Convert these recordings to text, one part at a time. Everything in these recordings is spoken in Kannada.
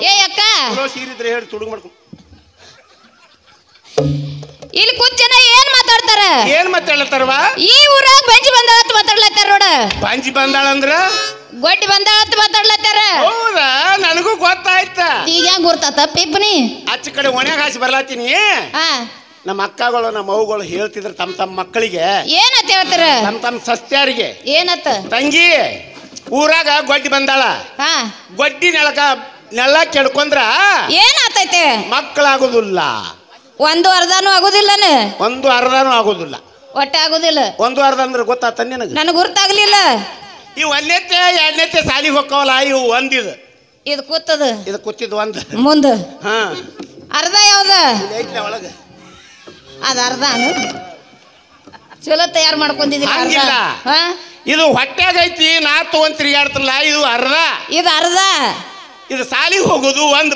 ಏ ಅಕ್ಕ ಸೀರಿದ್ರೆ ಹೇಳಿ ತುಡುಗ್ ಮಾಡ್ಕೊಂಡು ಇಲ್ಲಿ ಕುಚ್ಚನ ಏನ್ ಮಾತಾಡ್ತಾರ ಏನ್ ಮಾತಾಡ್ತಾರವಾ ಈ ಊರಾಗ ಬಂಜಿ ಬಂದಾಳ ಅಂತ ಮಾತಾಡ್ಲತ್ತಾರ ನೋಡ ಬಾಂಜಿ ಬಂದಾಳ ಅಂದ್ರ ಗೊಡ್ಡಿ ಬಂದಾಳ ಅಂತ ಮಾತಾಡ್ಲತ್ತಾರ ಹೌದಾ ನನಗೂ ಗೊತ್ತಾಯ್ತ ಈಗ ಹೆಂಗ್ ಗುರ್ತಾತ ಪಿಪ್ಪನಿ ಆಚೆ ಕಡೆ ಒಣಗ ಹಾಸಿ ಬರ್ಲಾತೀನಿ ನಮ್ಮ ಅಕ್ಕಗಳು ನಮ್ಮ ಅವ್ಗಳು ಹೇಳ್ತಿದ್ರು ತಮ್ಮ ಮಕ್ಕಳಿಗೆ ಏನಂತ ಹೇಳ್ತಾರ ತಮ್ಮ ಸಸ್ತ್ಯಾರಿಗೆ ಏನತ್ತ ತಂಗಿ ಊರಾಗ ಗೊಡ್ಡಿ ಬಂದಾಳ ಗೊಡ್ಡಿ ನೆಲ ಕೆಡ್ಕೊಂಡ್ರ ಏನಾತೈತೆ ಮಕ್ಕಳಾಗುದಿಲ್ಲ ಒಂದು ಅರ್ಧನೂ ಆಗುದಿಲ್ಲನ ಒಂದು ಅರ್ಧನೂ ಆಗುದಿಲ್ಲ ಒಟ್ಟೆ ಆಗುದಿಲ್ಲ ಒಂದು ಅರ್ಧ ಅಂದ್ರೆ ಗೊತ್ತಾತ ನಿನಗೆ ನನಗೆ ಗುರ್ತಾಗ್ಲಿಲ್ಲ ಇವು ಒಂದನೇತೆ ಎರಡನೇತೆ ಸಾಲಿಗೆ ಹೋಕ್ಕವಲ್ಲ ಇವು ಒಂದಿದು ಇದು ಕೂತದ ಇದು ಕೂತಿದ್ ಒಂದ್ ಮುಂದ ಹಾ ಅರ್ಧ ಯಾವ್ದ ಒಳಗ ಅದ ಅರ್ಧನು ಚಲೋ ತಯಾರು ಮಾಡ್ಕೊಂಡಿದ್ದೀನಿ ಇದು ಹೊಟ್ಯಾಗ ಐತಿ ನಾ ತಗೊಂಡ್ ತಿರುಗಾಡ್ತಲ್ಲ ಇದು ಅರ್ಧ ಇದು ಅರ್ಧ ಇದು ಸಾಲಿಗೆ ಹೋಗುದು ಒಂದ್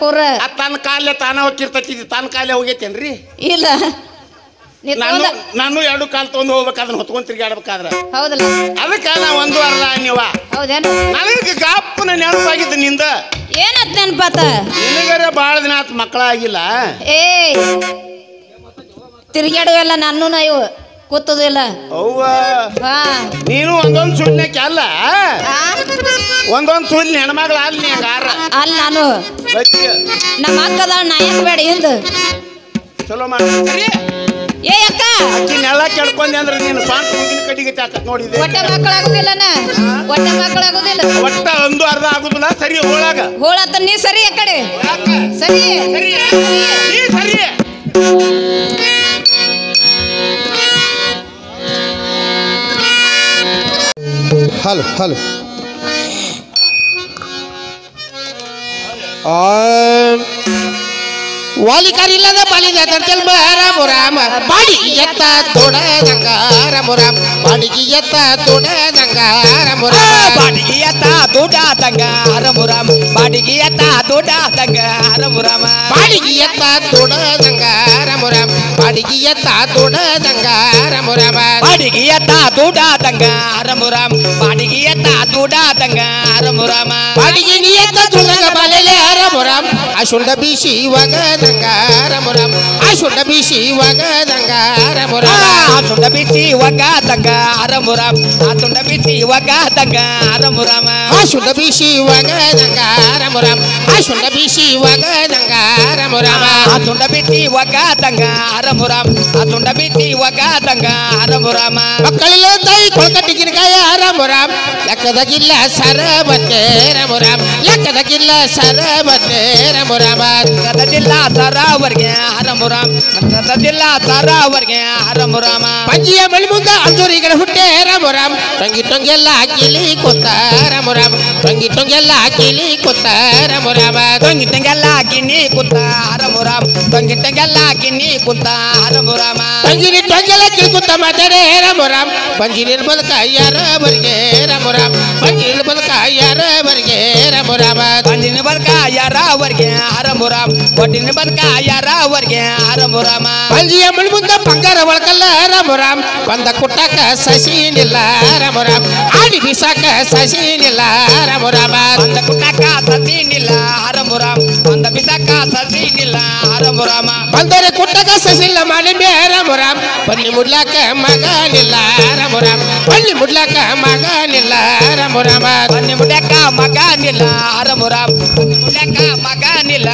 ಪೂರ ತನ್ನ ಕಾಲೇ ತಾನ ಹೋಗಿರ್ತತಿ ತನ್ನ ಕಾಲೇ ಹೋಗೈತೇನ್ರಿ ಇಲ್ಲ ನಾನು ಎರಡು ಕಾಲ್ ತಗೊಂಡ್ ಹೋಗ್ಬೇಕಾದ್ರೆ ಹೊತ್ಕೊಂಡ್ ತಿರ್ಗಾಡ್ಬೇಕಾದ್ರ ಹೌದಲ್ಲ ಅದಕ್ಕ ನಾ ಒಂದು ಅರ್ಧ ನೀವ ಹೌದೇನು ನನಗೆ ಗಾಪ್ಪನ ನೆನಪಾಗಿದ್ದು ನಿಂದ ಏನತ್ ನೆನಪಾತ ನಿನಗರೆ ಬಾಳ ದಿನ ಆತ್ ಮಕ್ಕಳಾಗಿಲ್ಲ ಏ ತಿರ್ಗಾಡುವೆಲ್ಲ ನಾನು ಇವು ಕೂತದಿಲ್ಲ ಅವ್ವ ನೀನು ಒಂದೊಂದ್ ಸುಳ್ಳ್ಯಾಕೆ ಅಲ್ಲ ಒಂದೊಂದ್ ಸುಳ್ಳಿ ಹೆಣ್ಮಗಳ ಅಲ್ಲಿ ಹಂಗಾರ ಅಲ್ಲ ನಾನು ನಮ್ಮ ಅಕ್ಕದ ನಾಯಕ ಬೇಡ ಹಿಂದ ಚಲೋ ಮಾಡಿ ಏ ಅಕ್ಕ ನೆಲ ಕೆಡ್ಕೊಂಡೆ ಅಂದ್ರೆ ನೀನು ಸ್ವಂತ ಮುಂದಿನ ಕಡೆಗೆ ಚಾಕತ್ ನೋಡಿದೆ ಒಟ್ಟ ಮಕ್ಕಳಾಗುದಿಲ್ಲನ ಒಟ್ಟ ಮಕ್ಕಳಾಗುದಿಲ್ಲ ಒಟ್ಟ ಒಂದು ಅರ್ಧ ಆಗುದಿಲ್ಲ ಸರಿ ಹೋಳಾಗ ಹೋಳತ್ತ ನೀ ಸರಿ ಆ ಕಡೆ ಸರಿ ಸರಿ ಹಲೋ ಹಲೋ ವಾಲಿಕಾರಿಲ್ಲದ ಬಾಲಿದ ರಾಮ ಬಾಡಿಗೆ ಎತ್ತ ತೋಡದಂಗ ರಾಮ ಬಾಡಿಗೆ ಎತ್ತ ತೋಡದಂಗ ರಾಮ ಬಾಡಿಗೆ ಎತ್ತ ತೋಡದಂಗ ರಾಮ ಬಾಡಿಗೆ ಎತ್ತ ತೋಡದಂಗ ರಾಮ ಬಾಡಿಗೆ ಎತ್ತ ತೋಡದಂಗ ರಾಮ ಬಾಡಿಗೆ ಎತ್ತ ತೋಡದಂಗ ರಾಮ ಬಾಡಿಗೆ ಎತ್ತ ತೋಡದಂಗ ರಾಮ ಬಾಡಿಗೆ ಎತ್ತ ತೋಡದಂಗ ರಾಮ ಬಾಡಿಗೆ ನೀ ಎತ್ತ ತೋಡದಂಗ ಬಾಲೆಲೆ ರಾಮ ಅಶುಂಡ ಬೀಸಿ ಒಗದಂಗ ರಾಮ ಅಶುಂಡ ಬೀಸಿ ಒಗದಂಗ ರಾಮ ಅಶುಂಡ ಬೀಸಿ ಒಗದಂಗ ರಾಮ ಅಶುಂಡ ಬೀಸಿ ಒಗದಂಗ ರಾಮ ಅಶುಂಡ ಬೀಸಿ ಒಗದಂಗ ರಾಮ ಅಶುಂಡ ಬೀಸಿ ಒಗದಂಗ ರಾಮ ಅಶುಂಡ ಬೀಸಿ ಒಗದಂಗ ರಾಮ ಅಶುಂಡ ಬೀಸಿ ಒಗದಂಗ ರಾಮ ಮಕ್ಕಳಿಲ್ಲ ತಾಯಿ ಕೊಳಕಟ್ಟಿಗಿನಕಾಯ ರಾಮ ಲೆಕ್ಕದಾಗಿಲ್ಲ ಸರ ಬತ್ತೆ ರಾಮ ಲೆಕ್ಕದಾಗಿಲ್ಲ ಸರ ಬತ್ತೆ ರಾಮ ಲೆಕ್ಕದಿಲ್ಲ ಸರವರ್ಗೆ ರಾಮ ಲೆಕ್ಕದಿಲ್ಲ ಸರವರ್ಗೆ ರಾಮ ಪಂಜಿಯ ಮಳಿ ಮುಂದ ಅಂಜೂರಿಗಳ ಹುಟ್ಟೆ ರಾಮ ಟೊಂಗಿ ಟೊಂಗೆಲ್ಲ ಕಿಲಿ ಕೊತ್ತ ರಾಮ ಟೊಂಗಿ ಟೊಂಗೆಲ್ಲ ಕಿಲಿ ಕೊತ್ತ ರಾಮ ಟೊಂಗಿ ಟೊಂಗೆಲ್ಲ ಕಿನ್ನಿ ಕುಂತ ರಾಮ ಟೊಂಗಿ ಟೊಂಗೆಲ್ಲ ಕಿನ್ನಿ ಕುಂತ ರಾಮ ಟೊಂಗಿನಿ ಟೊಂಗೆಲ್ಲ ಕಿಲ್ಕುತ್ತ ಮಾತಾಡೆ ರಾಮ ಪಂಜಿನ ಬದುಕ ಯಾರ ಬರ್ಗೆ ರಾಮ ಪಂಜಿನ ಬದುಕ ಯಾರ ಬರ್ಗೆ ರಾಮ ಪಂಜಿನ ಬದುಕ ಯಾರ ವರ್ಗೆ ರಾಮ ಒಟ್ಟಿನ ಬದುಕ ಯಾರ ವರ್ಗೆ ರಾಮ ಪಂಜಿಯ ಮಳಿ ಮುಂದ ಬಂಗಾರ ಒಳಕಲ್ಲ ರಾಮ ಬಂದ ಕುಟ್ಟಕ ಸಸಿನಿಲ್ಲ ರಾಮ ಆಡಿ ಬಿಸಾಕ ಸಸಿನಿಲ್ಲ ರಾಮ ಬಂದ ಕುಟ್ಟಕ ಸಸಿನಿಲ್ಲ ರಾಮ ಬಂದ ಬಿಸಾಕ ಸಸಿನಿಲ್ಲ ರಾಮ ಬಂದರೆ ಕುಟ್ಟಕ ಸಸಿಲ್ಲ ಮಾಲಿಂಬೆ ರಾಮ ಬನ್ನಿ ಮುಡ್ಲಾಕ ಮಗನಿಲ್ಲ ರಾಮ ಬನ್ನಿ ಮುಡ್ಲಾಕ ಮಗನಿಲ್ಲ ರಾಮ ಬನ್ನಿ ಮುಡ್ಲಾಕ ಮಗನಿಲ್ಲ ರಾಮ ಬನ್ನಿ ಮುಡ್ಲಾಕ ಮಗನಿಲ್ಲ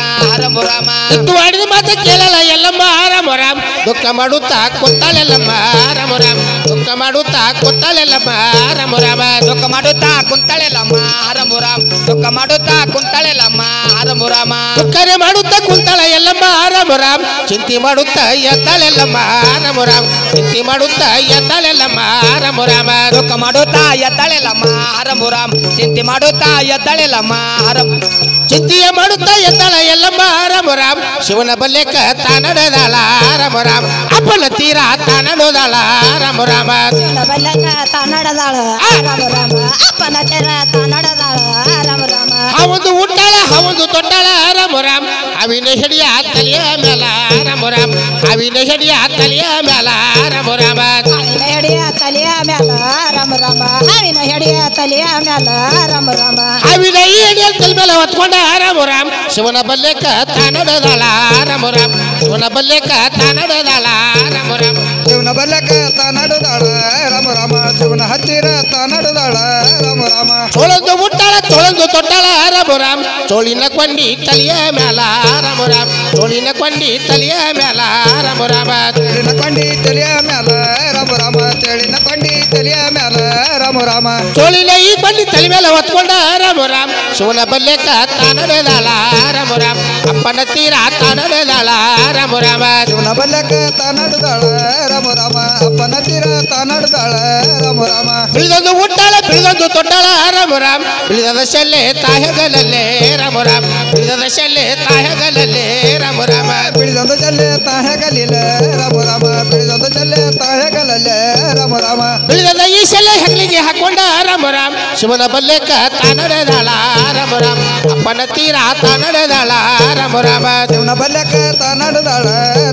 ರಾಮ ಇತ್ತು ಆಡಿದ ಮಾತ ಕೇಳಲ್ಲ ಎಲ್ಲಮ್ಮ ರಾಮ ದುಃಖ ಮಾಡುತ್ತಾ ಕುತ್ತಾಳೆಲ್ಲಮ್ಮ ರಾಮ ದುಃಖ ಮಾಡುತ್ತಾ ಕುತ್ತಾಳೆಲ್ಲಮ್ಮ ರಾಮ ದುಃಖ ಮಾಡುತ್ತಾ ಕುಂತಾಳೆಲ್ಲಮ್ಮ ರಾಮ ದುಃಖ ಮಾಡುತ್ತಾ ಕುಂತಾಳೆಲ್ಲಮ್ಮ ರಾಮ ದುಃಖರೆ ಮಾಡುತ್ತಾ ಕುಂತಾಳ ಎಲ್ಲಮ್ಮ ರಾಮ ಚಿಂತೆ ಮಾಡುತ್ತಾ ಎತ್ತಾಳೆಲ್ಲಮ್ಮ ರಾಮ ಚಿಂತೆ ಮಾಡುತ್ತಾ ಎತ್ತಾಳೆಲ್ಲಮ್ಮ ರಾಮ ದುಃಖ ಮಾಡುತ್ತಾ ಎತ್ತಾಳೆಲ್ಲಮ್ಮ ರಾಮ ಚಿಂತೆ ಮಾಡುತ್ತಾ ಎತ್ತಾಳೆಲ್ಲಮ್ಮ ಚಿಂತೆಯ ಮಾಡುತ್ತಾ ಎತ್ತಾಳ ಎಲ್ಲಮ್ಮ ರಾಮ ಶಿವನ ಬಲ್ಲೆಕ ತಾನಡದಾಳ ರಾಮ ಅಪ್ಪನ ತೀರ ತಾನಡೋದಾಳ ರಾಮ ತಾನಡದಾಳ ಅಪ್ಪನ ತೀರ ತಾನಡದಾಳ ರಾಮ ಹೌದು ಉಟ್ಟಾಳ ಹೌದು ತೊಟ್ಟಾಳ ರಾಮ ಅವಿನ ಹಿಡಿಯ ತಲೆಯ ಮೇಲ ರಾಮ ಅವಿನ ಹಿಡಿಯ ತಲೆಯ ಮೇಲ ರಾಮ ಹಿಡಿಯ ತಲೆಯ ಮೇಲ ರಾಮ ರಾಮ ಹಾವಿನ ಹೆಡೆಯ ತಲೆಯ ಮ್ಯಾಲ ರಾಮ ರಾಮ ಹಾವಿನ ಏಡಿಯ ತಲೆ ಮೇಲೆ ಹೊತ್ಕೊಂಡ ರಾಮ ರಾಮ್ ಶಿವನ ಬಲ್ಲೆಕ ತಾನಡದಾಳ ರಾಮ ರಾಮ್ ಶಿವನ ಬಲ್ಲೆಕ ತಾನಡದಾಳ ರಾಮ ರಾಮ್ ಶಿವನ ಬಲ್ಲೆಕ ತಾನಡದಾಳ ರಾಮ ರಾಮ ಶಿವನ ಹತ್ತಿರ ತಾನಡದಾಳ ರಾಮ ರಾಮ ಚೋಳಂದು ಮುಟ್ಟಾಳ ಚೋಳಂದು ತೊಟ್ಟಾಳ ರಾಮ ರಾಮ್ ಚೋಳಿನ ಕೊಂಡಿ ತಲೆಯ ಮ್ಯಾಲ ರಾಮ ರಾಮ್ ಚೋಳಿನ ಕೊಂಡಿ ತಲೆಯ ಮ್ಯಾಲ ರಾಮ ರಾಮ ತೆಳಿನ ಕೊಂಡಿ ತಲೆಯ ಮ್ಯಾಲ ರಾಮ ರಾಮ ತೆಳಿನ ಕೊಂಡಿ ತಲೆಯ ಮ್ಯಾಲ ರಾಮ ರಾಮ ಚೋಳಿನ ಈ ಕೊಂಡಿ ತಲೆ ಮೇಲೆ ಹೊತ್ಕೊಂಡ ರಾಮ ರಾಮ್ ಶಿವನ ಬಲ್ಲೆಕ ತಾನಡದಾಳ ರಾಮ ರಾಮ್ ಅಪ್ಪನ ತೀರ ತಾನಡದಾಳ ರಾಮ ರಾಮ ಶಿವನ ಬಲ್ಲೆಕ ತಾನಡದಾಳ ರಾಮ ರಾಮ ಅಪ್ಪನ ತೀರ ತಾನಡದಾಳ ರಾಮ ರಾಮ ಬಿಳಿದೊಂದು ಹುಟ್ಟಾಳ ಬಿಳಿದೊಂದು ತೊಟ್ಟಾಳ ರಾಮ ರಾಮ್ ಬಿಳಿದ ಶಲ್ಲೆ ತಾಯಗಲಲ್ಲೇ ರಾಮ ರಾಮ್ ಬಿಳಿದ ಶಲ್ಲೆ ತಾಯಗಲಲ್ಲೇ ರಾಮ ರಾಮ ಬಿಳಿದೊಂದು ಜಲ್ಲೆ ತಾಹಗಲಿಲ್ಲ ರಾಮ ರಾಮ ಬಿಳಿದೊಂದು ಜಲ್ಲೆ ತಾಹಗಲಲ್ಲ ರಾಮ ರಾಮ ಬಿಳಿದ ಈ ಶಲ್ಲೆ ಹೆಗ್ಲಿಗೆ ಹಾಕೊಂಡ ರಾಮ ರಾಮ್ ಶಿವನ ಬಲ್ಲೆಕ ತಾನಡದಾಳ ರಾಮ ರಾಮ್ ಅಪ್ಪನ ತೀರ ತಾನಡದಾಳ ರಾಮ ರಾಮ ಶಿವನ ಬಲ್ಲೆಕ ತಾನಡದಾಳ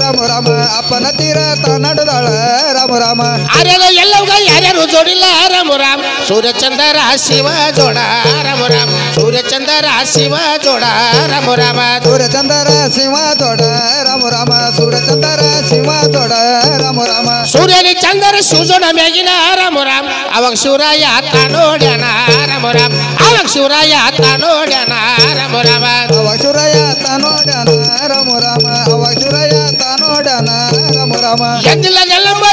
ರಾಮ ರಾಮ ಅಪ್ಪನ ತೀರ ತಾನಡದಾಳ ರಾಮ ರಾಮ ಆರ್ಯನ ಎಲ್ಲವಗ ಯಾರ್ಯಾರು ಜೋಡಿಲ್ಲ ರಾಮ ರಾಮ್ ಸೂರ್ಯಚಂದ್ರ ಶಿವ ಜೋಡ ರಾಮ ರಾಮ್ ಸೂರ್ಯಚಂದ್ರ ಶಿವ ಜೋಡ ರಾಮ ರಾಮ ಸೂರ್ಯಚಂದ್ರ ಶಿವ ಜೋಡ ರಾಮ ರಾಮ ಸೂರ್ಯಚಂದ್ರ ಶಿವ ಜೋಡ ರಾಮ ರಾಮ ಸೂರ್ಯನಿ ಚಂದ್ರ ಶಿವಜೋಡ ಮ್ಯಾಗಿನ ರಾಮ ರಾಮ್ ಅವಾಗ ಶಿವರಾಯ ತಾನೋಡ್ಯಾನ ರಾಮ ರಾಮ್ ಅವಾಗ ಶಿವರಾಯ ತಾನೋಡ್ಯಾನ ರಾಮ ರಾಮ ಅವಾಗ ಶಿವರಾಯ ತಾನೋಡ್ಯಾನ ರಾಮ ರಾಮ ಅವಾಗ ಶಿವರಾಯ ತಾನೋಡ್ಯಾನ ರಾಮ ರಾಮ ಎದ್ದಿಲ್ಲ ಎಲ್ಲಮ್ಮ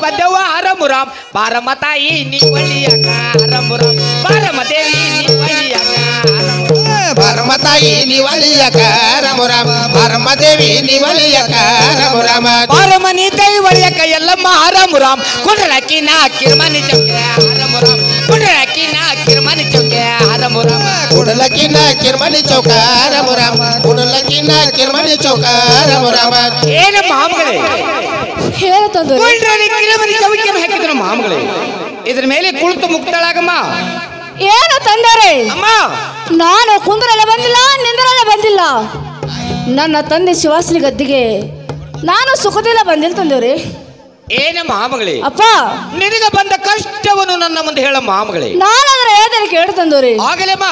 ಬದ್ದವ ರಾಮ ರಾಮ್ ಬಾರಮ್ಮ ತಾಯಿ ನೀ ಒಳ್ಳಿಯಾಕ ರಾಮ ರಾಮ್ ಬಾರಮ್ಮ ದೇವಿ ನೀ ಒಳ್ಳಿಯಾಕ ಬಾರಮ್ಮ ತಾಯಿ ನಿವಳಿಯಕ ರಾಮ ರಾಮ ಬಾರಮ್ಮ ದೇವಿ ನಿವಳಿಯಕ ರಾಮ ರಾಮ ಬಾರಮ್ಮ ನೀ ತಾಯಿ ಒಳ್ಳಿಯಾಕ ಎಲ್ಲಮ್ಮ ರಾಮ ರಾಮ್ ಕುಂಡ್ರಕ್ಕಿ ನಾ ಕಿರ್ಮನಿ ಚೌಕೆ ರಾಮ ರಾಮ್ ಕುಂಡ್ರಕ್ಕಿ ನಾ ಕಿರ್ಮನಿ ಚೌಕೆ ರಾಮ ರಾಮ ಕುಡಲಕಿನ ಕಿರ್ಮನಿ ಚೌಕ ರಾಮ ರಾಮ ಕುಡಲಕಿನ ಕಿರ್ಮನಿ ಚೌಕ ರಾಮ ರಾಮ ಏನು ಮಾಮಗಳೇ ಹೇಳ್ತಂದು ಕುಂಡ್ರಲ್ಲಿ ಕಿರ್ಮನಿ ಚೌಕಿಯನ್ನು ಹಾಕಿದ್ರು ಮಾಮಗಳೇ ಇದ್ರ ಮೇಲೆ ಕುಳಿತು ಮುಕ್ತಳಾಗಮ್ಮ ಏನು ತಂದರೆ ಅಮ್ಮ ನಾನು ಕುಂದ್ರಲ್ಲ ಬಂದಿಲ್ಲ ನಿಂದ್ರಲ್ಲ ಬಂದಿಲ್ಲ ನನ್ನ ತಂದೆ ಶಿವಾಸನಿ ಗದ್ದಿಗೆ ನಾನು ಸುಖದಿಲ್ಲ ಬಂದಿಲ್ಲ ತಂದೇವ್ರಿ ಏನ ಮಾಮಗಳೇ ಅಪ್ಪ ನಿನಗೆ ಬಂದ ಕಷ್ಟವನ್ನು ನನ್ನ ಮುಂದೆ ಹೇಳ ಮಾಮಗಳೇ ನಾನಾದ್ರೆ ಹೇಳ್ದೇನೆ ಕೇಳು ತಂದವ್ರಿ ಆಗಲೇಮ್ಮ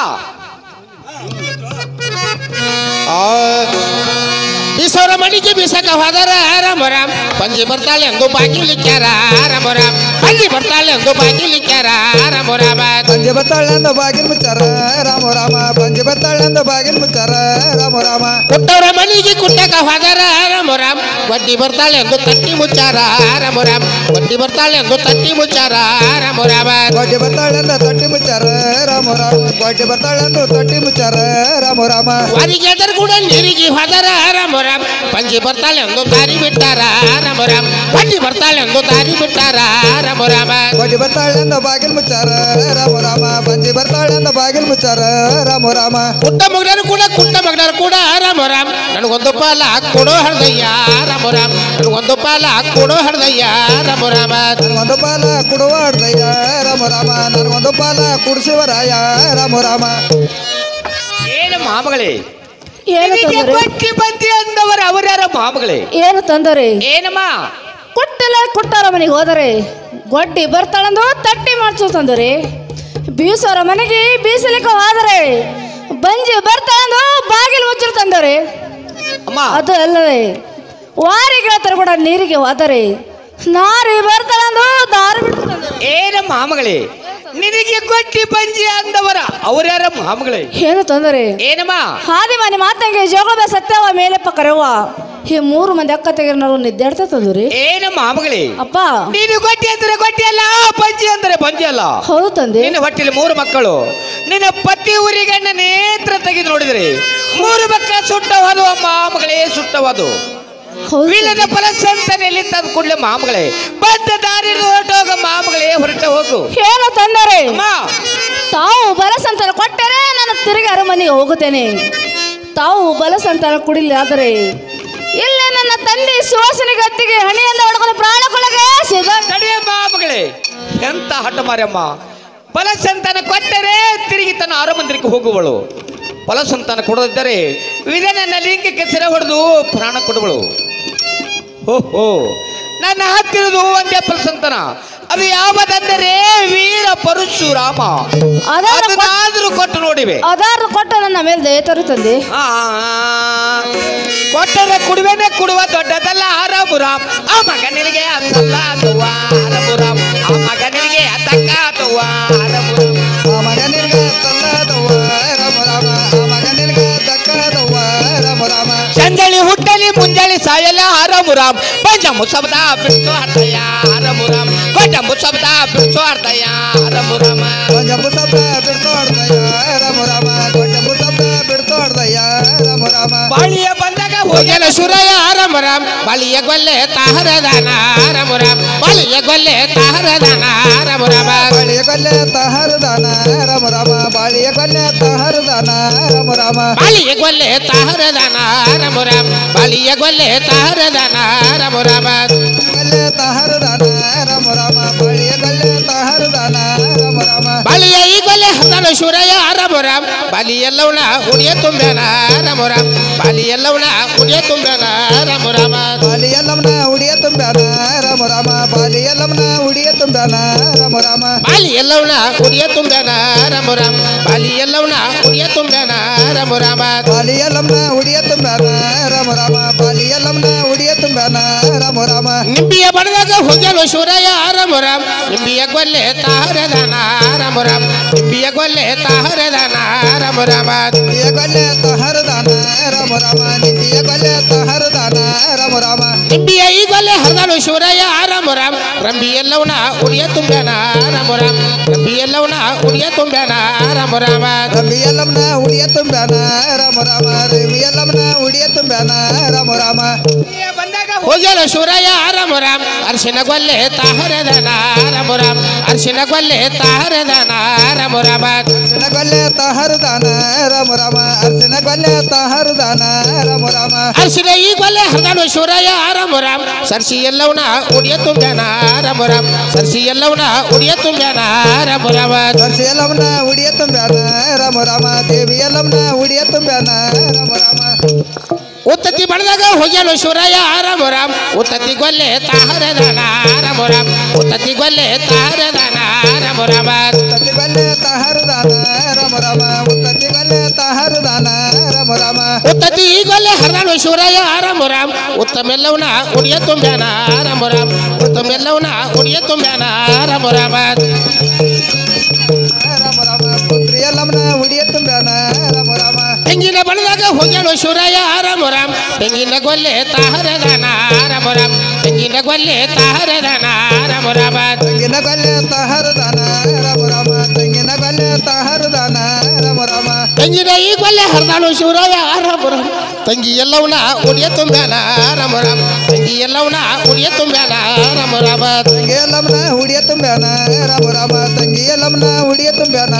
ಬೀಸೋರ ಮಣಿಗೆ ಬೀಸಕ ಹೋದರ ರಾಮ ರಾಮ್ ಪಂಜಿ ಬರ್ತಾಳೆ ಎಂದು ಬಾಗಿಲಿಕ್ಕ್ಯಾರ ರಾಮ ರಾಮ್ ಪಂಜಿ ಬರ್ತಾಳೆ ಎಂದು ಬಾಗಿಲಿಕ್ಕ್ಯಾರ ರಾಮ ರಾಮ ಪಂಜೆ ಬರ್ತಾಳೆಂದು ಬಾಗಿಲು ಮುಚ್ಚಾರ ರಾಮ ರಾಮ ಪಂಜೆ ಬರ್ತಾಳೆಂದು ಬಾಗಿಲು ಮುಚ್ಚಾರ ರಾಮ ರಾಮ ಕುಟ್ಟವರ ಮನೆಗೆ ಕುಟ್ಟಕ ಹೋದರ ರಾಮ ರಾಮ್ ಬಡ್ಡಿ ಬರ್ತಾಳೆ ಎಂದು ತಟ್ಟಿ ಮುಚ್ಚಾರ ರಾಮ ರಾಮ್ ಬಡ್ಡಿ ಬರ್ತಾಳೆ ಎಂದು ತಟ್ಟಿ ಮುಚ್ಚಾರ ರಾಮ ರಾಮ ಗೊಡ್ಡೆ ಬರ್ತಾಳೆಂದು ತೊಟ್ಟಿ ಮುಚ್ಚಾರ ರಾಮ ರಾಮ ಗೊಡ್ಡೆ ಬರ್ತಾಳೆಂದು ತೊಟ್ಟಿ ಮುಚ್ಚಾರ ರಾಮ ರಾಮ ವಾರಿಗೆದರ್ ಕೂಡ ನೀರಿಗೆ ಹೋದರ ರಾಮ ರಾಮ್ ಪಂಜಿ ಬರ್ತಾಳೆ ಎಂದು ದಾರಿ ಬಿಟ್ಟಾರ ರಾಮ ರಾಮ್ ಬಡ್ಡಿ ಬರ್ತಾಳೆ ಎಂದು ದಾರಿ ಬಿಟ್ಟಾರ ರಾಮ ರಾಮ ಗೊಡ್ಡೆ ಬರ್ತಾಳೆಂದು ಬಾಗಿಲು ಮುಚ್ಚಾರ ರಾಮ ರಾಮ ಪಂಜೆ ಬರ್ತಾಳೆಂದು ಬಾಗಿಲು ಮುಚ್ಚಾರ ರಾಮ ರಾಮ ಕುಟ್ಟ ಮಗನರು ಕೂಡ ರಾಮ ರಾಮ್ ನನಗೊಂದು ಪಾಲ ಕೊಡೋ ಹರ್ದಯ್ಯ ರಾಮ ರಾಮ್ ನನಗೊಂದು ಪಾಲ ಕೊಡೋ ಹರ್ದಯ್ಯ ರಾಮ ರಾಮ ನನಗೊಂದು ಪಾಲ ಕೊಡುವ ಹರ್ದಯ್ಯ ರಾಮ ರಾಮ ನನಗೊಂದು ಪಾಲ ಕುಡಿಸುವರಾಯ ರಾಮ ರಾಮ ಏನು ಮಾಮಗಳೇ ಏನು ನಿನಗೆ ತಂದರೆ ಕೊಟ್ಟಿ ಬಂದಿ ಅಂದವರು ಅವರ್ಯಾರ ಮಾಮಗಳೇ ಏನು ತಂದರೆ ಏನಮ್ಮ ಕುಟ್ಟಾರ ಮನೆಗೆ ಹೋದರೆ ಗೊಡ್ಡಿ ಬರ್ತಾಳಂದು ತಟ್ಟಿ ಮಾಡ್ಸೋ ತಂದರೆ ಬೀಸೋರ ಮನೆಗೆ ಬೀಸಲಿಕ್ಕೆ ಹೋದರೆ ಬಂಜಿ ಬರ್ತಾಳಂದು ಬಾಗಿಲು ಮುಚ್ಚಲು ತಂದರೆ ಅಮ್ಮ ಅದು ಅಲ್ಲದೆ ವಾರಿಗಳ ಕೂಡ ನೀರಿಗೆ ಹೋದರೆ ನಾರಿ ಬರ್ತಾಳಂದು ದಾರಿ ಬಿಟ್ಟು ತಂದರೆ ಏನ ಮಾಮಗಳೇ ನಿನಗೆ ಕೊಟ್ಟಿ ಬಂಜಿ ಅಂದವರ ಅವರ್ಯಾರ ಮಾಮಗಳೇ ಏನು ತಂದರೆ ಏನಮ್ಮ ಹಾದಿ ಮನೆ ಮಾತಂಗೆ ಜೋಗದ ಸತ್ಯವ ಮೇಲೆ ಪಕ್ಕರವ್ವ ಈ 3 ಮಂದಿ ಅಕ್ಕ ತೆಗಿರು ನಿದ್ದಾಡ್ತಾ ತಂದ್ರಿ ಏನ ಮಾಮಗಳೇ ಅಪ್ಪ ನೀನು ಗೊಟ್ಟಿ ಅಂದ್ರೆ ಗೊಟ್ಟಿ ಅಲ್ಲ ಬಂಜಿ ಅಂದ್ರೆ ಬಂಜಿ ಅಲ್ಲ ಹೌದು ತಂದೆ ನಿನ್ನ ಹೊಟ್ಟೆಲಿ 3 ಮಕ್ಕಳು ನಿನ್ನ ಪತಿ ಊರಿಗಣ್ಣ ನೇತ್ರ ತೆಗೆದು ನೋಡಿದ್ರಿ 3 ಮಕ್ಕಳ ಸುಟ್ಟವದು ಮಾಮಗಳೇ ಸುಟ್ಟವದು ಹೌದು ವೀಲದ ಫಲಸಂತನೆಯಲ್ಲಿ ತಂದು ಕೂಡಲೇ ಮಾಮಗಳೇ ಬದ್ದ ದಾರಿ ಹೊರಟೋಗ ಮಾಮಗಳೇ ಹೊರಟ ಹೋಗು ಏನು ತಂದರೆ ಅಮ್ಮ ತಾವು ಬಲಸಂತಾನ ಕೊಟ್ಟರೆ ನಾನು ತಿರುಗಿ ಅರಮನೆಗೆ ಹೋಗುತ್ತೇನೆ ತಾವು ಬಲಸಂತಾನ ಕುಡಿಲಿ ಆದರೆ ಇಲ್ಲೇ ನನ್ನ ತಂದೆ ಸುವಾಸನೆ ಗತ್ತಿಗೆ ಹಣಿಯಿಂದ ಹೊಡ್ಕೊಂಡು ಪ್ರಾಣಕ್ಕೊಳಗೆ ನಡೆಯ ಮಾಮಗಳೇ ಎಂತ ಹಠ ಮಾರಮ್ಮ ಫಲಸಂತಾನ ಕೊಟ್ಟರೆ ತಿರುಗಿ ತನ್ನ ಅರಮಂದಿರಕ್ಕೆ ಹೋಗುವಳು ಫಲಸಂತಾನ ಕೊಡದಿದ್ದರೆ ವಿಧನ ಲಿಂಗಕ್ಕೆ ಸೆರೆ ಹೊಡೆದು ಪ್ರಾಣ ಕೊಡುವಳು ಓಹೋ ನನ್ನ ಹತ್ತಿರದು ಒಂದೇ ಫಲಸಂತಾನ ಅದು ಯಾವುದಂದರೆ ವೀರ ಪರಶುರಾಮ. ಅದನ್ನಾದ್ರೂ ಕೊಟ್ಟು ನೋಡಿವೆ. ಅದಾರು ಕೊಟ್ಟು ನನ್ನ ಮೇಲೆ ದಯ ತರುತ್ತದೆ. ಕೊಟ್ಟರೆ ಕುಡುವೆನೆ ಕೊಡುವ ದೊಡ್ಡದಲ್ಲ ರಾಮುರಾಮ್. ಆ ಮಗನಿಗೆ ಅಂತಲ್ಲ ಅಥವಾ ರಾಮುರಾಮ್. ಆ ಮಗನಿಗೆ ತಕ್ಕ ಅಥವಾ ರಾಮುರಾಮ್. ಆ ಮಗನಿಗೆ ಅಂತಲ್ಲ ಅಥವಾ ರಾಮರಾಮ. ಆ ಮಗನಿಗೆ ತಕ್ಕದವ್ವ ರಾಮರಾಮ. ಚಂದಳಿ ಹುಟ್ಟಲಿ ಮುಂಜಾಳಿ ಸಾಯಲ್ಲ ರಾಮುರಾಮ್. ಪಂಜಮು ಶಬ್ದ ಬಿಡಿಸೋ ಅರ್ಥಯ ರಾಮುರಾಮ್. ಪಂಜಮು ಶಬ್ದ ಬಿಡಿಸೋ ಅರ್ಥಯ ರಾಮುರಾಮ. ಜಂಬು ಶಬ್ದ ಬಿಡ್ತೋಡ್ದಯ್ಯ ರಾಮರಾಮ. ಜಂಬು ಶಬ್ದ ಬಿಡ್ತೋಡ್ದಯ್ಯ ರಾಮರಾಮ. ಬಾಳಿಯ ಬಂದಾಗ ಹೋಗ್ಯಾನ ಶುರಯ ರಾಮರಾಮ್. ಬಾಳಿಯ ಗೊಲ್ಲೆ ತಾಹರದಾನ ರಾಮರಾಮ್. ಬಾಳಿಯ ಗೊಲ್ಲೆ ತಾಹರದಾನ ರಾಮರಾಮ. ಬಾಳಿಯ ಕೊಲ್ಲೆ ತಹರದಾನ ರಾಮರಾಮ. ಬಾಳಿಯ ಕೊಲ್ಲೆ ತಹರದಾನ ರಾಮರಾಮ. ಬಾಳಿಯ ಗೊಲ್ಲೆ ತಾಹರದಾನ ರಾಮರಾಮ್. ಬಾಳಿಯ ಗೊಲ್ಲೆ ತಾಹರದಾನ ರಾಮರಾಮ. ಕೊಲ್ಲೆ ತಹರದಾನ ರಾಮರಾಮ. ಬಾಳಿಯ ಕೊಲ್ಲೆ ತಹರದಾನ ರಾಮರಾಮ. ಬಾಳಿಯ ಈ ಗೊಲ್ಲೆ ಹರ್ದಾನ ಶುರಯ ರಾಮರಾಮ್. ಬಾಲಿಯಲ್ಲವನ ಉಡಿಯ ತುಂಬ್ಯಾನ ರಾಮರಾಮ್. ಬಾಲಿಯಲ್ಲವನ ಉಡಿಯ ತುಂಬ್ಯಾನ ರಾಮರಾಮ. ಬಾಲಿಯಲ್ಲಮ್ನ ಉಡಿಯ ತುಂಬ್ಯಾನ ರಾಮರಾಮ. ಬಾಲಿಯಲ್ಲಮ್ನ ಉಡಿಯ ತುಂಬ್ಯಾನ ರಾಮರಾಮ. ಬಾಲಿಯಲ್ಲವನ ಉಡಿಯ ತುಂಬ್ಯಾನ ರಾಮರಾಮ್. ಬಾಲಿಯಲ್ಲವನ ಉಡಿಯ ತುಂಬ್ಯಾನ ರಾಮರಾಮ. ಬಾಲಿಯಲ್ಲಮ್ನ ಉಡಿಯ ತುಂಬ್ಯಾನ ರಾಮರಾಮ. ಬಾಲಿಯಲ್ಲಮ್ನ ಉಡಿಯ ತುಂಬ್ಯಾನ ರಾಮರಾಮ. ನಿಂಬಿಯ ಬಡದಾಗ ಹೋಗ್ಯಾನು ಶೂರಯ ರಾಮರಾಮ್. ನಿಂಬಿಯ ಗೊಲ್ಲೆ ತಾಹರದಾನ ರಾಮರಾಮ್. ನಿಂಬಿಯ ಗೊಲ್ಲೆ ತಾಹರದಾನ ರಾಮರಾಮ. ನಿಂಬಿಯ ಕೊಲ್ಲೆ ತಹರದಾನ ರಾಮರಾಮ. ನಿಂಬಿಯ ಕೊಲ್ಲೆ ತಹರದಾನ ರಾಮರಾಮ. ನಿಂಬಿಯ ಈ ಗೊಲ್ಲೆ ಹರ್ದಾನು ಶೂರಯ ರಾಮರಾಮ್. ರಂಬಿಯಲ್ಲವನ ಉಡಿಯ ತುಂಬ್ಯಾನ ರಾಮರಾಮ್. ರಂಬಿಯಲ್ಲವನ ಉಡಿಯ ತುಂಬ್ಯಾನ ರಾಮರಾಮ. ರಂಬಿಯಲ್ಲಮ್ನ ಉಡಿಯ ತುಂಬ್ಯಾನ ರಾಮರಾಮ. ರಂಬಿಯಲ್ಲಮ್ನ ಉಡಿಯ ತುಂಬ್ಯಾನ ರಾಮರಾಮ. ಬಂದಾಗ ಹೋಗ್ಯಾನ ಶೂರಯ ರಾಮರಾಮ್. ಅರ್ಶಿನ ಗೊಲ್ಲೆ ತಾಹರದಾನ ರಾಮರಾಮ್. ಅರ್ಶಿನ ಗೊಲ್ಲೆ ತಾಹರದಾನ ರಾಮರಾಮ. ಅರ್ಶಿನ ಕೊಲ್ಲೆ ತಹರದಾನ ರಾಮರಾಮ. ಅರ್ಶಿನ ಕೊಲ್ಲೆ ತಹರದಾನ ರಾಮರಾಮ. ಅರ್ಶಿನ ಈ ಗೊಲ್ಲೆ ಹರ್ದಾನು ಶೂರಯ ರಾಮರಾಮ್. ಸರ್ಸಿ ಎಲ್ಲವನ ಉಡಿಯ ತುಂಬ್ಯಾನ ರಾಮರಾಮ್. ಸರ್ಸಿ ಎಲ್ಲವನ ಉಡಿಯ ತುಂಬ್ಯಾನ ರಾಮರಾಮ. ವರ್ಷೆಯಲ್ಲಮ್ನ ಉಡಿಯ ತುಂಬ್ಯಾನ ರಾಮರಾಮ. ದೇವಿಯಲ್ಲಮ್ನ ಉಡಿಯ ತುಂಬ್ಯಾನ ರಾಮರಾಮ. ಉತ್ತತಿ ಬಡದಾಗ ಹೋಗ್ಯಾನು ಶೂರಯ ರಾಮರಾಮ್. ಉತ್ತತಿ ಗೊಲ್ಲೆ ತಾಹರದಾನ ರಾಮರಾಮ್. ಉತ್ತತಿ ಗೊಲ್ಲೆ ತಾಹರದಾನ ರಾಮರಾಮ. ಉತ್ತತಿ ಕೊಲ್ಲೆ ತಹರದಾನ ರಾಮರಾಮ. ಉತ್ತತಿ ಕೊಲ್ಲೆ ತಹರದಾನ ರಾಮರಾಮ. ಉತ್ತತಿ ಈ ಗೊಲ್ಲೆ ಹರ್ದಾನು ಶೂರಯ ರಾಮರಾಮ್. ಉತ್ತಮೆಲ್ಲವನ ಉಡಿಯ ತುಂಬ್ಯಾನ ರಾಮರಾಮ್. ಉತ್ತಮೆಲ್ಲವನ ಉಡಿಯ ತುಂಬ್ಯಾನ ರಾಮರಾಮ. ರಾಮರಾಮ. ಪುತ್ರಿಯಲ್ಲಮ್ನ ಉಡಿಯ ತುಂಬ್ಯಾನ ರಾಮರಾಮ. ತೆಂಗಿನ ಬಡದಾಗ ಹೋಗ್ಯಾನು ಶೂರಯ ರಾಮರಾಮ್. ತೆಂಗಿನ ಗೊಲ್ಲೆ ತಾಹರದಾನ ರಾಮರಾಮ್. ತೆಂಗಿನ ಗೊಲ್ಲೆ ತಾಹರದಾನ ರಾಮರಾಮ. ತೆಂಗಿನ ಕೊಲ್ಲೆ ತಹರದಾನ ರಾಮರಾಮ. ತೆಂಗಿನ ಕೊಲ್ಲೆ ತಹರದಾನ ರಾಮರಾಮ. ತೆಂಗಿನ ಈ ಗೊಲ್ಲೆ ಹರ್ದಾನು ಶೂರಯ ರಾಮರಾಮ್. ತಂಗಿ ಎಲ್ಲವನ ಉಡಿಯ ತುಂಬ್ಯಾನ ರಾಮರಾಮ್. ತಂಗಿ ಎಲ್ಲವನ ಉಡಿಯ ತುಂಬ್ಯಾನ ರಾಮರಾಮ. ತಂಗಿಯಲ್ಲಮ್ನ ಉಡಿಯ ತುಂಬ್ಯಾನ ರಾಮರಾಮ. ತಂಗಿಯಲ್ಲಮ್ನ ಉಡಿಯ ತುಂಬ್ಯಾನ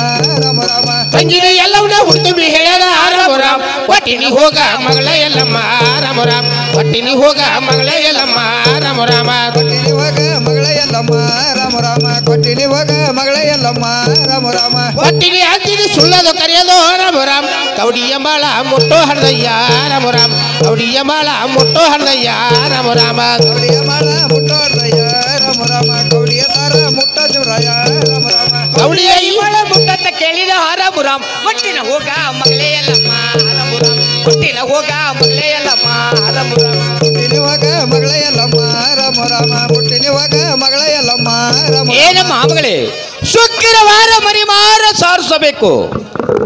ರಾಮರಾಮ. ತಂಗಿನ ಎಲ್ಲವನ ಹುಡ್ತುಂಬಿ ಹೇಳ್ಯಾನ ರಾಮರಾಮ್. ಒಟ್ಟಿನಿ ಹೋಗ ಮಗಳ ಎಲ್ಲಮ್ಮ ರಾಮರಾಮ್. ಒಟ್ಟಿನಿ ಹೋಗ ಮಗಳ ಎಲ್ಲಮ್ಮ ರಾಮರಾಮ. ಕೊಟ್ಟಿನಿ ಹೋಗ ಮಗಳ ಎಲ್ಲಮ್ಮ ರಾಮರಾಮ. ಕೊಟ್ಟಿನಿ ಹೋಗ ಮಗಳ ಎಲ್ಲಮ್ಮ ರಾಮರಾಮ. ಒಟ್ಟಿನಿ ಹತ್ತಿದ ಸುಳ್ಳದು ಕರೆಯೋದು ರಾಮರಾಮ್. ಕೌಡಿಯ ಮಾಳ ಮುಟ್ಟೋ ಹರ್ದಯ್ಯ ರಾಮರಾಮ್. ಕೌಡಿಯ ಮಾಳ ಮುಟ್ಟೋ ಹರ್ದಯ್ಯ ರಾಮರಾಮ. ಕೌಡಿಯ ಮಾಳ ಮುಟ್ಟೋಡ್ರಯ್ಯ ರಾಮರಾಮ. ಕೌಡಿಯ ತಾರ ಮುಟ್ಟ ಜುರಾಯ ರಾಮರಾಮ. ಕೌಡಿಯ ಈ ಮಳ ಮುಟ್ಟಂತ ಕೇಳಿದ ರಾಮುರಾಮ್. ಒಟ್ಟಿನ ಹೋಗ ಮಗಳೇ ಎಲ್ಲಮ್ಮ ರಾಮುರಾಮ್. ಒಟ್ಟಿನ ಹೋಗ ಮಗಳೇ ಎಲ್ಲಮ್ಮ ರಾಮುರಾಮ್. ಹುಟ್ಟಿನಿ ಹೋಗ ಮಗಳ ಎಲ್ಲಮ್ಮ ರಾಮರಾಮ. ಹುಟ್ಟಿನಿ ಹೋಗ ಮಗಳ ಎಲ್ಲಮ್ಮ ರಾಮ. ಏನಮ್ಮ ಮಗಳೇ, ಶುಕ್ರವಾರ ಮರಿಮಾರ ಸಾರಿಸಬೇಕು.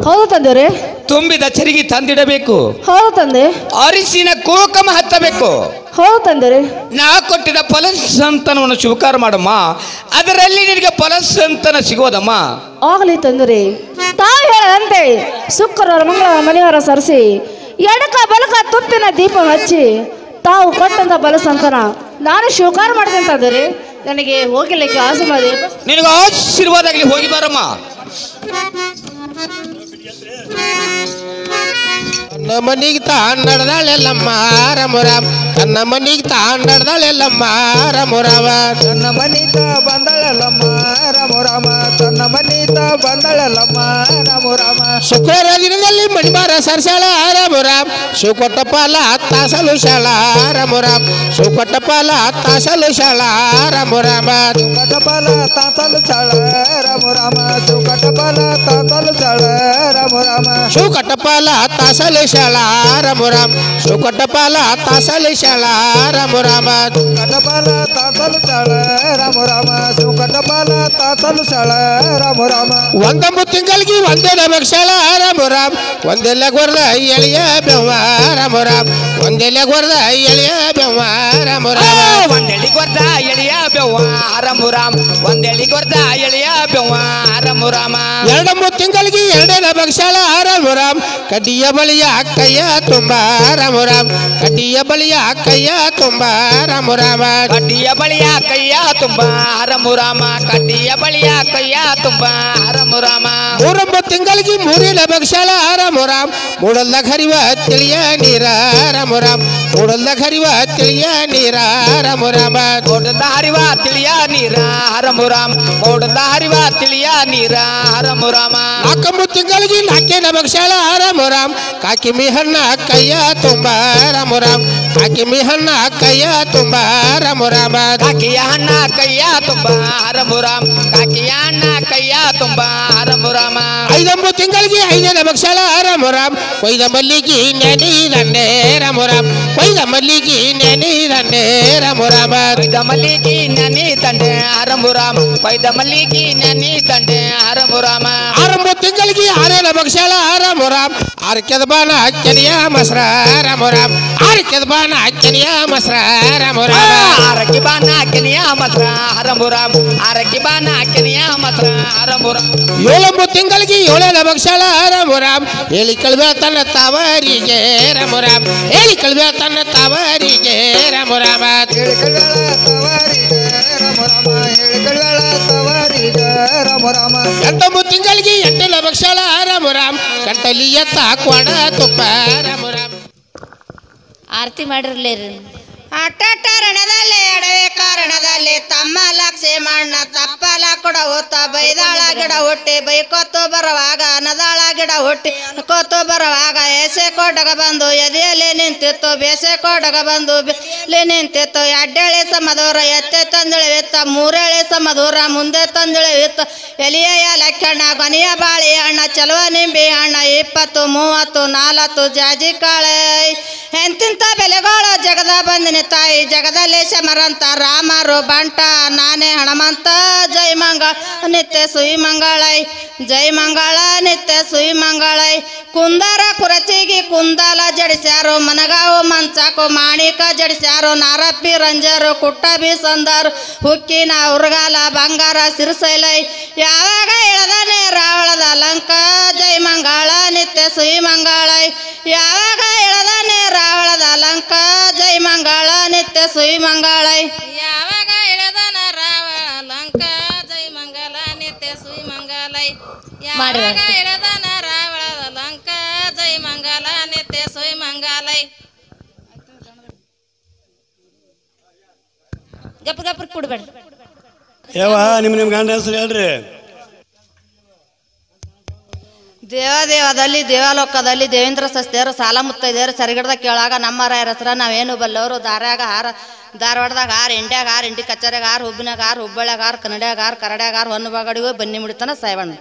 ಹೌದು ತಂದೆವ್ರೆ. ತುಂಬಿದ ಚರಿಗೆ ತಂದಿಡಬೇಕು. ಹೌದು ತಂದೆ. ಅರಿಶಿನ ಕುಂಕುಮ ಹತ್ತಬೇಕು. ಹೌದು ತಂದೆವ್ರೆ. ನಾ ಕೊಟ್ಟಿದ ಫಲಸಂತನವನ್ನು ಸ್ವೀಕಾರ ಮಾಡಮ್ಮ. ಅದರಲ್ಲಿ ನಿನಗೆ ಫಲಸಂತನ ಸಿಗೋದಮ್ಮ. ಆಗಲಿ ತಂದೆವ್ರೆ. ತಾವು ಹೇಳದಂತೆ ಶುಕ್ರವಾರ ಮಂಗಳವಾರ ಮನೆವಾರ ಸರಿಸಿ ಎಡಕ ಬಲಕ ತುಪ್ಪಿನ ದೀಪ ಹಚ್ಚಿ ತಾವು ಕೊಟ್ಟಂತ ಬಲಸಂತನ ನಾನು ಸ್ವೀಕಾರ ಮಾಡ್ತೇನೆ ತಂದೆವ್ರೆ. ನನಗೆ ಹೋಗಲಿಕ್ಕೆ ಆಸೆ ಮಾಡಿ ನಿನಗೆ ಆಶೀರ್ವಾದ ಆಗಲಿ. ಹೋಗಿ ಬಾರಮ್ಮ. ತನ್ನ ಮನಿಗೆ ತಾನ್ ನಡೆದಾಳೆಲ್ಲಮ್ಮ ರಾಮರಾಮ್. ತನ್ನ ಮನಿಗೆ ತಾನ್ ನಡೆದಾಳೆಲ್ಲಮ್ಮ ರಾಮರಾಮ. ತನ್ನ ಮನಿತ ಬಂದಳಲ್ಲಮ್ಮ ರಾಮರಾಮ. ತನ್ನ ಮನಿತ ಅಂತ ಬಂದಳಲ್ಲಮ್ಮ ರಾಮ ರಾಮ ಶುಕ್ರವಾರ ದಿನದಲ್ಲಿ ಮಣಿಮಾರ ಸರ್ಸಾಳ ರಾಮ ರಾಮ್ ಶಿವಕೊಟ್ಟಪಾಲ ತಾಸಲು ಶಾಳ ರಾಮ ರಾಮ್ ಶಿವಕೊಟ್ಟಪಾಲ ತಾಸಲು ಶಾಳ ರಾಮ ರಾಮ ಕಟಪಾಲ ತಾತಲು ಚಾಳ ರಾಮ ರಾಮ ಕಟಪಾಲ ತಾತಲು ಚಾಳ ರಾಮ ರಾಮ ಶಿವಕೊಟ್ಟಪಾಲ ತಾಸಲು ಶಾಳ ರಾಮ ರಾಮ್ ಶಿವಕೊಟ್ಟಪಾಲ ತಾಸಲು ಶಾಳ ರಾಮ ರಾಮ ಕಟಪಾಲ ತಾತಲು ಚಾಳ ರಾಮ ರಾಮ ಕಟಪಾಲ ತಾತಲು ಚಾಳ ರಾಮ ರಾಮ ಒಂದೊಂದು ತಿಂಗಳಿಗೆ ಒಂದೇ ನಮಕ್ಷಾಳ ರಾಮ ರಾಮ್ ಒಂದೆಲ್ಲ ಗೊರ್ದ ಎಳೆಯ ಬೆವ್ವ ರಾಮ ರಾಮ್ ಒಂದೆಲ್ಲ ಗೊರ್ದ ಎಳೆಯ ಬೆವ್ವ ರಾಮ ರಾಮ ಒಂದೆಳಿ ಗೊರ್ದ ಎಳೆಯ ಬೆವ್ವ ರಾಮ ರಾಮ್ ಒಂದೆಳಿ ಗೊರ್ದ ಎಳೆಯ ಬೆವ್ವ ರಾಮ ರಾಮ 2-3 ತಿಂಗಳಿಗೆ ಎರಡೇ ನಮಕ್ಷಾಳ ರಾಮ ರಾಮ್ ಕಡ್ಡಿಯ ಬಳಿಯ ಕೈಯ ತುಂಬ ರಾಮ ರಾಮ್ ಕಡ್ಡಿಯ ಬಳಿಯ ಕೈಯ ತುಂಬ ರಾಮ ರಾಮ ಕಡ್ಡಿಯ ಬಳಿಯ ಕೈಯ ತುಂಬ ರಾಮ ರಾಮ ಕಡ್ಡಿಯ ಬಳಿಯ ಕೈಯ ತುಂಬ ರಾಮ ರಾಮ 3-9 ತಿಂಗಳಿಗೆ ಮೂರಿನ ಬಕ್ಷಾಳ ರಾಮ ರಾಮ್ ಮೂಡಲ್ದಾಗ ಹರಿವ ತಿಳಿಯ ನೀರ ರಾಮ ರಾಮ್ ಮೂಡಲ್ದಾಗ ಹರಿವ ತಿಳಿಯ ನೀರ ರಾಮ ರಾಮ ಕೋಟದ ಹರಿವ ತಿಳಿಯ ನೀರ ರಾಮ ರಾಮ್ ಕೋಟದ ಹರಿವ ತಿಳಿಯ ನೀರ ರಾಮ ರಾಮ 4 ತಿಂಗಳಿಗೆ ನಾಲ್ಕೇನ ಬಕ್ಷಾಳ ರಾಮ ರಾಮ್ ಕಾಕಿ ಮಿಹಣ್ಣ ಕೈಯ ತುಂಬ ರಾಮ ರಾಮ್ ಕಾಕಿ ಮಿಹಣ್ಣ ಕೈಯ ತುಂಬ ರಾಮ ರಾಮ ಕಾಕಿಯ ಹಣ್ಣ ಕೈಯ ತುಂಬ ರಾಮ ರಾಮ್ ಕಾಕಿಯ ಹಣ್ಣ ಕೈಯ ತುಂಬ ರಾಮ ರಾಮ 5 ತಿಂಗಳಿಗೆ 5ನೇ ಬಕ್ಷಾಳ ರಾಮ ರಾಮ್ ಕೊಯ್ದ ಮಲ್ಲಿಗೆ ನೆನೆ ದಂಡೆ ರಾಮ ರಾಮ್ ಕೊಯ್ದ ಮಲ್ಲಿಗೆ ನೆನೆ ದಂಡೆ ರಾಮ ರಾಮ ಕೊಯ್ದ ಮಲ್ಲಿಗೆ ನೆನೆ ತಂಡೆ ರಾಮ ರಾಮ್ ಕೊಯ್ದ ಮಲ್ಲಿಗೆ ನೆನೆ ತಂಡೆ ರಾಮ ರಾಮ 6 ತಿಂಗಳಿಗೆ 6ನೇ ಬಕ್ಷಾಳ ರಾಮ ರಾಮ್ ಆರ್ಕೆದ ಬಾಣ ಅಕ್ಕನಿಯ ಮಸ್ರ ರಾಮ ರಾಮ್ ಆರ್ಕೆದ ಬಾಣ ಅಕ್ಕನಿಯ ಮಸ್ರ ರಾಮ ರಾಮ ಆರಕ್ಕೆ ಬಾನ ಕೆನಿಯ ಮಾತ್ರ ರಾಮ ರಾಮ್ ಆರಕ್ಕೆ ಬಾನ ಕೆನಿಯ ಮಾತ್ರ ರಾಮ ರಾಮ್ 7 ತಿಂಗಳಿಗೆ 7ನೇ ಬಕ್ಷಾಳ ರಾಮ ರಾಮ್ ಹೇಳಿ ಕಳ್ಬೆ ತನ್ನ ತಾವರಿಗೆ ರಾಮ ರಾಮ್ ಹೇಳಿ ಕಳ್ಬೆ ತನ್ನ ತಾವರಿಗೆ ರಾಮ ರಾಮ ಹೇಳಿಕಳ್ಳ ತವಾರಿಗೆ ರಾಮ ರಾಮ ಹೇಳಿಕಳ್ಳ ತವಾರಿಗೆ ರಾಮ ರಾಮ 8 ತಿಂಗಳಿಗೆ 8ನೇ ಬಕ್ಷಾಳ ರಾಮ ರಾಮ್ ಕಂಟಲಿ ಎತ್ತ ಕೊಡ ತುಪ್ಪ ರಾಮ ರಾಮ್ ಆರತಿ ಮಾಡಿರ್ಲೇರಿ ಅಟ್ಟರಣದಲ್ಲಿ ಎಡವೆ ಕಾರಣದಲ್ಲಿ ತಮ್ಮ ಲಕ್ಷೆ ಮಣ್ಣ ತಪ್ಪಲ ಕೊಡ ಹೊತ್ತ ಬೈದಾಳ ಗಿಡ ಹುಟ್ಟಿ ಬೈಕೊತ್ತು ಬರುವಾಗ ನದಾಳ ಗಿಡ ಹುಟ್ಟಿ ಕೊತ್ತು ಬರುವಾಗ ಎಸೆ ಕೊಡಗ ಬಂದು ಎದೆಯಲ್ಲಿ ನಿಂತಿತ್ತು ಬೇಸೆ ಕೊಡಗ ಬಂದು ಬೆಲೆ ನಿಂತಿತ್ತು ಎಡ್ಡೆಳೆ ಸಮದೂರ ಎತ್ತೆ ತಂದಿಳಿವಿತ್ತ ಮೂರೇಳೆ ಸಮದೂರ ಮುಂದೆ ತಂದಿಳಿವಿತ್ತ ಎಲಿಯ ಲಕ್ಕಣ್ಣ ಕೊನೆಯ ಬಾಳಿ ಹಣ್ಣ ಚಲುವ ನಿಂಬೆ ಹಣ್ಣ 20 30 40 ಜಾಜಿ ಕಾಳೆ ಎಂತಿಂತ ಬೆಲೆಗಳು ಜಗದ ಬಂದಿನಿ ತಾಯಿ ಜಗದಲ್ಲಿ ಶಮರಂತ ರಾಮರು ಬಂಟ ನಾನೇ ಹಣಮಂತ ಜೈ ಮಂಗಳ ನಿತ್ಯ ಸುಯಿ ಮಂಗಳೈ ಜೈ ಮಂಗಳ ನಿತ್ಯ ಸುಯಿ ಮಂಗಳೈ ಕುಂದರ ಕುರಚಿಗಿ ಕುಂದಲ ಜಡಿಸ್ಯಾರು ಮನಗಾವು ಮಂಚಾಕು ಮಾಣಿಕ ಜಡಿಸ್ಯಾರು ನಾರಪ್ಪಿ ರಂಜರು ಕುಟ್ಟ ಬೀಸಂದರು ಹುಕ್ಕಿನ ಉರ್ಗಾಲ ಬಂಗಾರ ಸಿರಿಸೈಲೈ ಯಾವಾಗ ಇಳದನೆ ರಾವಳದ ಲಂಕ ಜೈ ಮಂಗಳ ನಿತ್ಯ ಸುಯಿ ಮಂಗಳೈ ಯಾವಾಗ ಇಳದನೆ ರಾವಳದ ಲಂಕ ಜೈ ಮಂಗಳ ನಿತ್ಯ ಸುಯಿ ಮಂಗಳೈ ಯಾವಾಗ ಇಳದನ ರಾವಳ ಲಂಕ ಜೈ ಮಂಗಲ ನಿತ್ಯ ಸುಯಿ ಮಂಗಲೈ ಯಾವಾಗ ಇಳದನ ರಾವಳದ ಲಂಕ ಜೈ ಮಂಗಲ ನಿತ್ಯ ಸುಯಿ ಮಂಗಲೈ ಗಪ್ಪ ಗಪ್ಪ ಕುಡ್ಬೇಡ ಯಾವ ನಿಮ್ಮ ಗಂಡ ಹೆಸರು ಹೇಳ್ರಿ ದೇವದೇವದಲ್ಲಿ ದೇವಲೋಕದಲ್ಲಿ ದೇವೇಂದ್ರ ಸಸ್ತಿಯರು ಸಾಲ ಮುತ್ತೈದೆಯರು ಸರಿಗಡ್ದ ಕೇಳಾಗ ನಮ್ಮ ರಾಯರ ಹೆಸರ ನಾವೇನು ಬಲ್ಲವರು ದಾರ್ಯಾಗ ಹಾರ ಧಾರವಾಡದಾಗ ಹಾರ ಇಂಡ್ಯಾಗ ಹಾರ ಇಂಡಿ ಕಚೇರಿಯಾಗ ಹಾರ ಹುಬ್ಬಿನಾಗ ಹಾರ ಹುಬ್ಬಳ್ಳಿಯಾಗ ಹಾರ ಕನ್ನಡಿಯಾಗ ಹಾರ ಕರಡ್ಯಾಗ ಹಾರ ಹೊನ್ನಬಾಗಡಿಗೂ ಬನ್ನಿ ಮುಡಿತನ ಸಾಯ್ಬಣ್ಣ